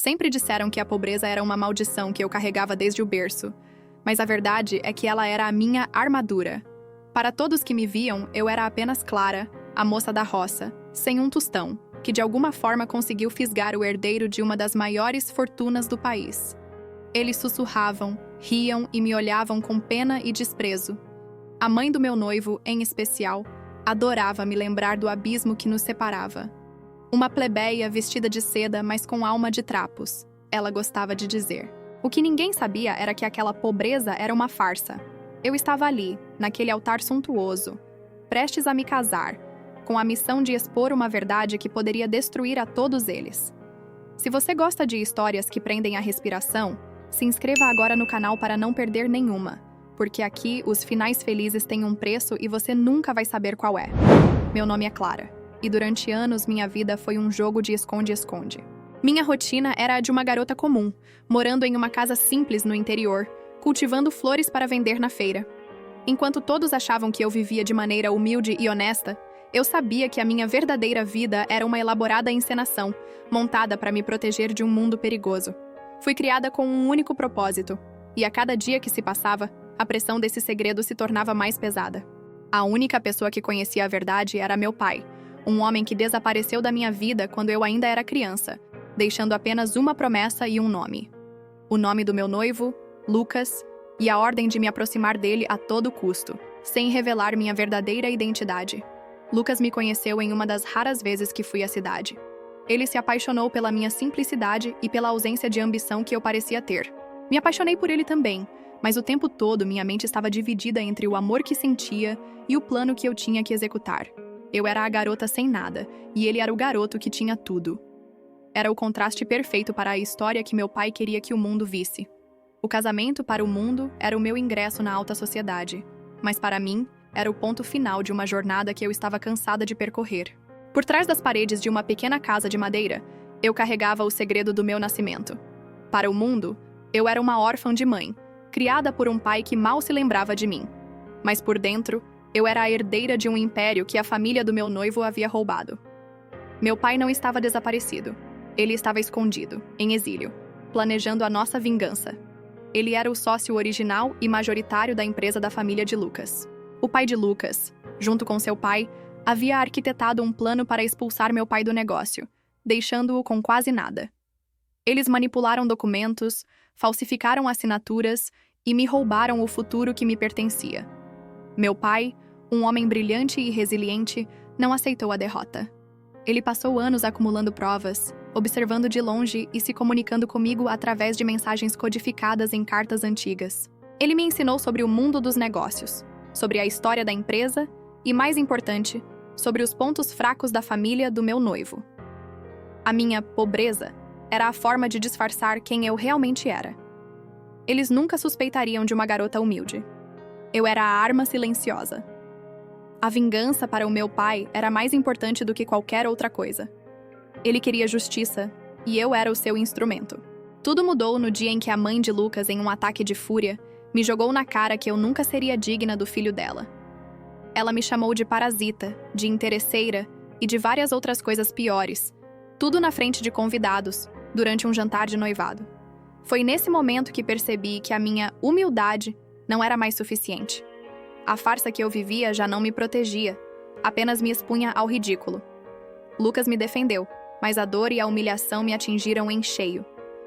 Sempre disseram que a pobreza era uma maldição que eu carregava desde o berço, mas a verdade é que ela era a minha armadura. Para todos que me viam, eu era apenas Clara, a moça da roça, sem um tostão, que de alguma forma conseguiu fisgar o herdeiro de uma das maiores fortunas do país. Eles sussurravam, riam e me olhavam com pena e desprezo. A mãe do meu noivo, em especial, adorava me lembrar do abismo que nos separava. Uma plebeia vestida de seda, mas com alma de trapos, ela gostava de dizer. O que ninguém sabia era que aquela pobreza era uma farsa. Eu estava ali, naquele altar suntuoso, prestes a me casar, com a missão de expor uma verdade que poderia destruir a todos eles. Se você gosta de histórias que prendem a respiração, se inscreva agora no canal para não perder nenhuma, porque aqui os finais felizes têm um preço e você nunca vai saber qual é. Meu nome é Clara, e durante anos minha vida foi um jogo de esconde-esconde. Minha rotina era a de uma garota comum, morando em uma casa simples no interior, cultivando flores para vender na feira. Enquanto todos achavam que eu vivia de maneira humilde e honesta, eu sabia que a minha verdadeira vida era uma elaborada encenação, montada para me proteger de um mundo perigoso. Fui criada com um único propósito, e a cada dia que se passava, a pressão desse segredo se tornava mais pesada. A única pessoa que conhecia a verdade era meu pai, um homem que desapareceu da minha vida quando eu ainda era criança, deixando apenas uma promessa e um nome. O nome do meu noivo, Lucas, e a ordem de me aproximar dele a todo custo, sem revelar minha verdadeira identidade. Lucas me conheceu em uma das raras vezes que fui à cidade. Ele se apaixonou pela minha simplicidade e pela ausência de ambição que eu parecia ter. Me apaixonei por ele também, mas o tempo todo minha mente estava dividida entre o amor que sentia e o plano que eu tinha que executar. Eu era a garota sem nada, e ele era o garoto que tinha tudo. Era o contraste perfeito para a história que meu pai queria que o mundo visse. O casamento para o mundo era o meu ingresso na alta sociedade, mas para mim, era o ponto final de uma jornada que eu estava cansada de percorrer. Por trás das paredes de uma pequena casa de madeira, eu carregava o segredo do meu nascimento. Para o mundo, eu era uma órfã de mãe, criada por um pai que mal se lembrava de mim. Mas por dentro, eu era a herdeira de um império que a família do meu noivo havia roubado. Meu pai não estava desaparecido. Ele estava escondido, em exílio, planejando a nossa vingança. Ele era o sócio original e majoritário da empresa da família de Lucas. O pai de Lucas, junto com seu pai, havia arquitetado um plano para expulsar meu pai do negócio, deixando-o com quase nada. Eles manipularam documentos, falsificaram assinaturas e me roubaram o futuro que me pertencia. Meu pai, um homem brilhante e resiliente, não aceitou a derrota. Ele passou anos acumulando provas, observando de longe e se comunicando comigo através de mensagens codificadas em cartas antigas. Ele me ensinou sobre o mundo dos negócios, sobre a história da empresa e, mais importante, sobre os pontos fracos da família do meu noivo. A minha pobreza era a forma de disfarçar quem eu realmente era. Eles nunca suspeitariam de uma garota humilde. Eu era a arma silenciosa. A vingança para o meu pai era mais importante do que qualquer outra coisa. Ele queria justiça, e eu era o seu instrumento. Tudo mudou no dia em que a mãe de Lucas, em um ataque de fúria, me jogou na cara que eu nunca seria digna do filho dela. Ela me chamou de parasita, de interesseira e de várias outras coisas piores, tudo na frente de convidados, durante um jantar de noivado. Foi nesse momento que percebi que a minha humildade não era mais suficiente. A farsa que eu vivia já não me protegia, apenas me expunha ao ridículo. Lucas me defendeu, mas a dor e a humilhação me atingiram em cheio.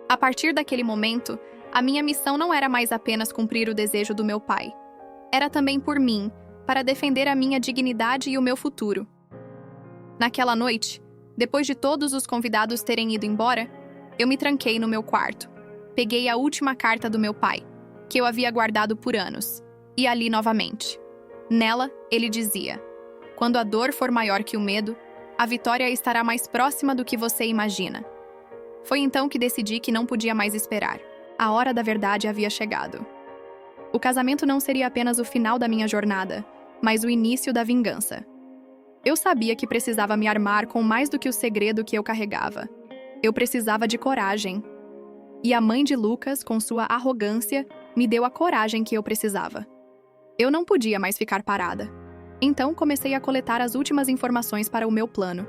A partir daquele momento, a minha missão não era mais apenas cumprir o desejo do meu pai. Era também por mim, para defender a minha dignidade e o meu futuro. Naquela noite, depois de todos os convidados terem ido embora, eu me tranquei no meu quarto. Peguei a última carta do meu pai, que eu havia guardado por anos, e a li novamente. Nela, ele dizia: "Quando a dor for maior que o medo, a vitória estará mais próxima do que você imagina." Foi então que decidi que não podia mais esperar. A hora da verdade havia chegado. O casamento não seria apenas o final da minha jornada, mas o início da vingança. Eu sabia que precisava me armar com mais do que o segredo que eu carregava. Eu precisava de coragem. E a mãe de Lucas, com sua arrogância, me deu a coragem que eu precisava. Eu não podia mais ficar parada. Então comecei a coletar as últimas informações para o meu plano.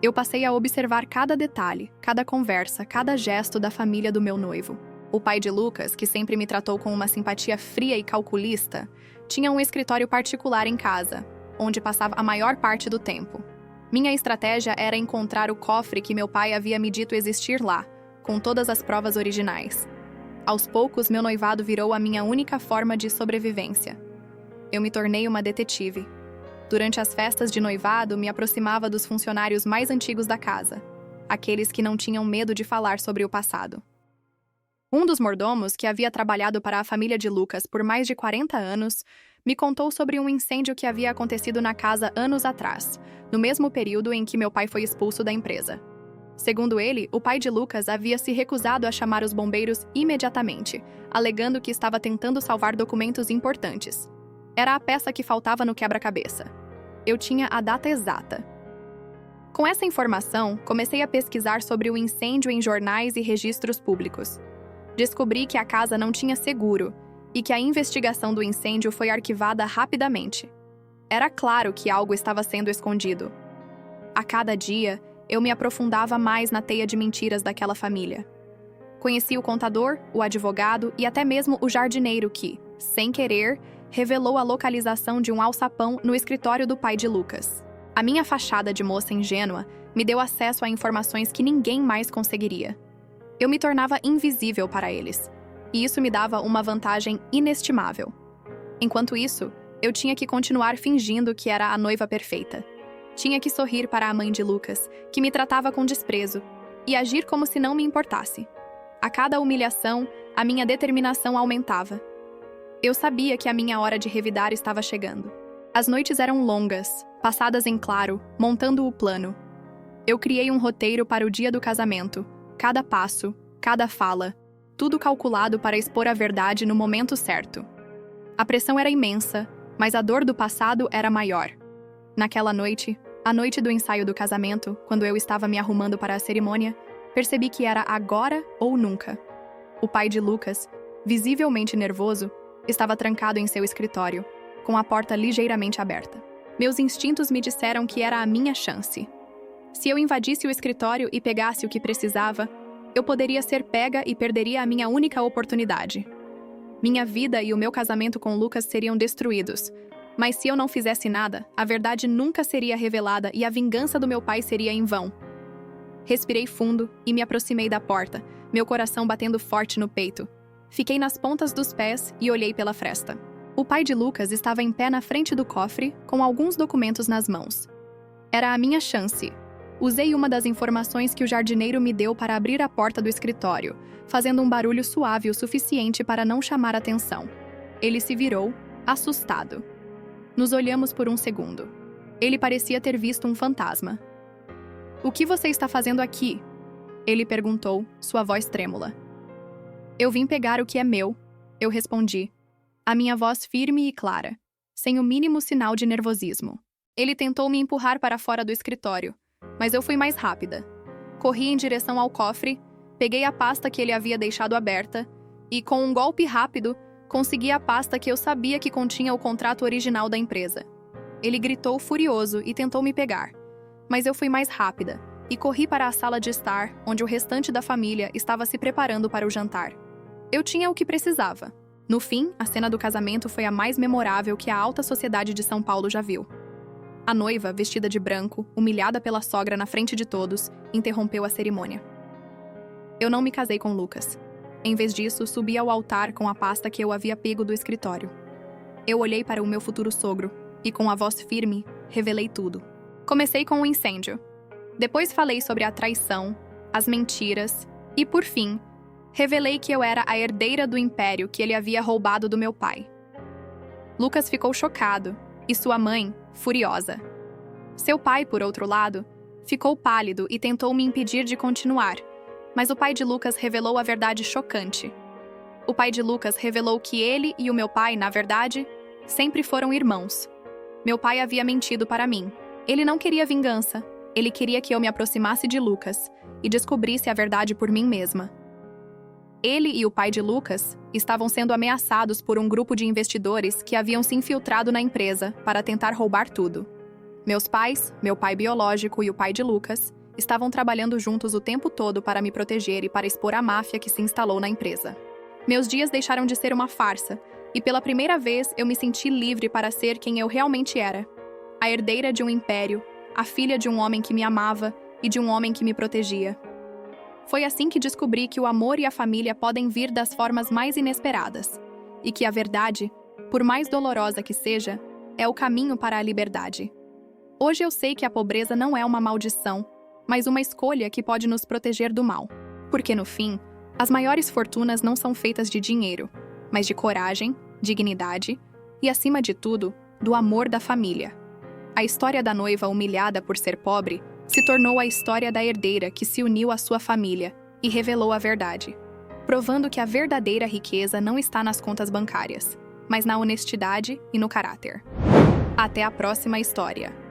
Eu passei a observar cada detalhe, cada conversa, cada gesto da família do meu noivo. O pai de Lucas, que sempre me tratou com uma simpatia fria e calculista, tinha um escritório particular em casa, onde passava a maior parte do tempo. Minha estratégia era encontrar o cofre que meu pai havia me dito existir lá, com todas as provas originais. Aos poucos, meu noivado virou a minha única forma de sobrevivência. Eu me tornei uma detetive. Durante as festas de noivado, me aproximava dos funcionários mais antigos da casa, aqueles que não tinham medo de falar sobre o passado. Um dos mordomos, que havia trabalhado para a família de Lucas por mais de 40 anos, me contou sobre um incêndio que havia acontecido na casa anos atrás, no mesmo período em que meu pai foi expulso da empresa. Segundo ele, o pai de Lucas havia se recusado a chamar os bombeiros imediatamente, alegando que estava tentando salvar documentos importantes. Era a peça que faltava no quebra-cabeça. Eu tinha a data exata. Com essa informação, comecei a pesquisar sobre o incêndio em jornais e registros públicos. Descobri que a casa não tinha seguro e que a investigação do incêndio foi arquivada rapidamente. Era claro que algo estava sendo escondido. A cada dia, eu me aprofundava mais na teia de mentiras daquela família. Conheci o contador, o advogado e até mesmo o jardineiro que, sem querer, revelou a localização de um alçapão no escritório do pai de Lucas. A minha fachada de moça ingênua me deu acesso a informações que ninguém mais conseguiria. Eu me tornava invisível para eles, e isso me dava uma vantagem inestimável. Enquanto isso, eu tinha que continuar fingindo que era a noiva perfeita. Tinha que sorrir para a mãe de Lucas, que me tratava com desprezo, e agir como se não me importasse. A cada humilhação, a minha determinação aumentava. Eu sabia que a minha hora de revidar estava chegando. As noites eram longas, passadas em claro, montando o plano. Eu criei um roteiro para o dia do casamento, cada passo, cada fala, tudo calculado para expor a verdade no momento certo. A pressão era imensa, mas a dor do passado era maior. Naquela noite, a noite do ensaio do casamento, quando eu estava me arrumando para a cerimônia, percebi que era agora ou nunca. O pai de Lucas, visivelmente nervoso, estava trancado em seu escritório, com a porta ligeiramente aberta. Meus instintos me disseram que era a minha chance. Se eu invadisse o escritório e pegasse o que precisava, eu poderia ser pega e perderia a minha única oportunidade. Minha vida e o meu casamento com Lucas seriam destruídos, mas se eu não fizesse nada, a verdade nunca seria revelada e a vingança do meu pai seria em vão. Respirei fundo e me aproximei da porta, meu coração batendo forte no peito. Fiquei nas pontas dos pés e olhei pela fresta. O pai de Lucas estava em pé na frente do cofre, com alguns documentos nas mãos. Era a minha chance. Usei uma das informações que o jardineiro me deu para abrir a porta do escritório, fazendo um barulho suave o suficiente para não chamar atenção. Ele se virou, assustado. Nos olhamos por um segundo. Ele parecia ter visto um fantasma. "O que você está fazendo aqui?" Ele perguntou, sua voz trêmula. "Eu vim pegar o que é meu", eu respondi, a minha voz firme e clara, sem o mínimo sinal de nervosismo. Ele tentou me empurrar para fora do escritório, mas eu fui mais rápida. Corri em direção ao cofre, peguei a pasta que ele havia deixado aberta e, com um golpe rápido, consegui a pasta que eu sabia que continha o contrato original da empresa. Ele gritou furioso e tentou me pegar, mas eu fui mais rápida e corri para a sala de estar, onde o restante da família estava se preparando para o jantar. Eu tinha o que precisava. No fim, a cena do casamento foi a mais memorável que a alta sociedade de São Paulo já viu. A noiva, vestida de branco, humilhada pela sogra na frente de todos, interrompeu a cerimônia. Eu não me casei com Lucas. Em vez disso, subi ao altar com a pasta que eu havia pego do escritório. Eu olhei para o meu futuro sogro e, com a voz firme, revelei tudo. Comecei com o incêndio. Depois falei sobre a traição, as mentiras e, por fim, revelei que eu era a herdeira do império que ele havia roubado do meu pai. Lucas ficou chocado e sua mãe, furiosa. Seu pai, por outro lado, ficou pálido e tentou me impedir de continuar, mas o pai de Lucas revelou a verdade chocante. O pai de Lucas revelou que ele e o meu pai, na verdade, sempre foram irmãos. Meu pai havia mentido para mim. Ele não queria vingança, ele queria que eu me aproximasse de Lucas e descobrisse a verdade por mim mesma. Ele e o pai de Lucas estavam sendo ameaçados por um grupo de investidores que haviam se infiltrado na empresa para tentar roubar tudo. Meus pais, meu pai biológico e o pai de Lucas, estavam trabalhando juntos o tempo todo para me proteger e para expor a máfia que se instalou na empresa. Meus dias deixaram de ser uma farsa, e pela primeira vez eu me senti livre para ser quem eu realmente era. A herdeira de um império, a filha de um homem que me amava e de um homem que me protegia. Foi assim que descobri que o amor e a família podem vir das formas mais inesperadas, e que a verdade, por mais dolorosa que seja, é o caminho para a liberdade. Hoje eu sei que a pobreza não é uma maldição, mas uma escolha que pode nos proteger do mal. Porque, no fim, as maiores fortunas não são feitas de dinheiro, mas de coragem, dignidade e, acima de tudo, do amor da família. A história da noiva humilhada por ser pobre se tornou a história da herdeira que se uniu à sua família e revelou a verdade, provando que a verdadeira riqueza não está nas contas bancárias, mas na honestidade e no caráter. Até a próxima história!